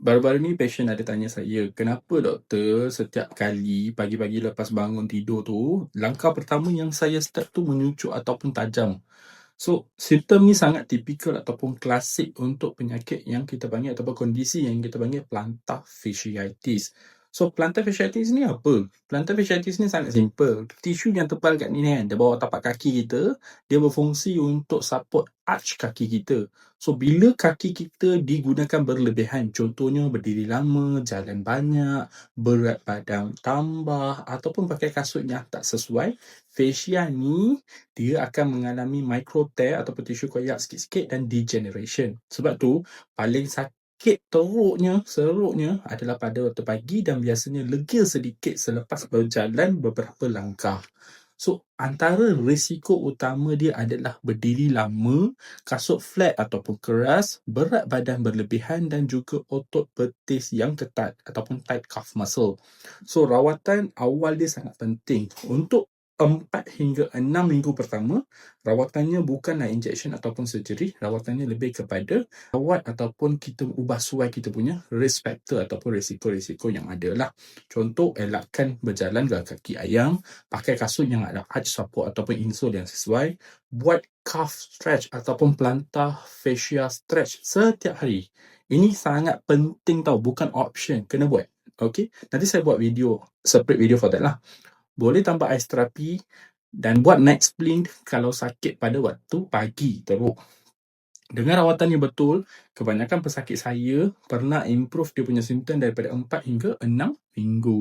Baru-baru ni pasien ada tanya saya, "Kenapa doktor setiap kali pagi-pagi lepas bangun tidur tu, langkah pertama yang saya start tu menyucuk ataupun tajam?" So, simptom ni sangat tipikal ataupun klasik untuk penyakit yang kita panggil ataupun kondisi yang kita panggil plantar fasciitis. So, plantar fasciitis ni apa? Plantar fasciitis ni sangat simple. Tisu yang tebal kat ni kan, di bawah tapak kaki kita, dia berfungsi untuk support arch kaki kita. So, bila kaki kita digunakan berlebihan, contohnya berdiri lama, jalan banyak, berat badan tambah ataupun pakai kasut yang tak sesuai, fascia ni dia akan mengalami micro tear ataupun tisu koyak sikit-sikit dan degeneration. Sebab tu, paling sakit seruknya adalah pada waktu pagi dan biasanya lega sedikit selepas berjalan beberapa langkah. So, antara risiko utama dia adalah berdiri lama, kasut flat ataupun keras, berat badan berlebihan dan juga otot betis yang ketat ataupun tight calf muscle. So, rawatan awal dia sangat penting. Untuk 4 hingga 6 minggu pertama, rawatannya bukanlah injection ataupun surgery, rawatannya lebih kepada rawat ataupun kita ubah suai kita punya risk factor ataupun risiko-risiko yang ada lah. Contoh, elakkan berjalan dengan kaki ayam, pakai kasut yang ada arch support ataupun insole yang sesuai, buat calf stretch ataupun plantar fascia stretch setiap hari. Ini sangat penting tau, bukan option, kena buat. Okay, nanti saya buat video, separate video for that lah. Boleh tambah ais terapi dan buat night splint kalau sakit pada waktu pagi teruk. Dengan rawatan yang betul, kebanyakan pesakit saya pernah improve dia punya simptom daripada 4 hingga 6 minggu.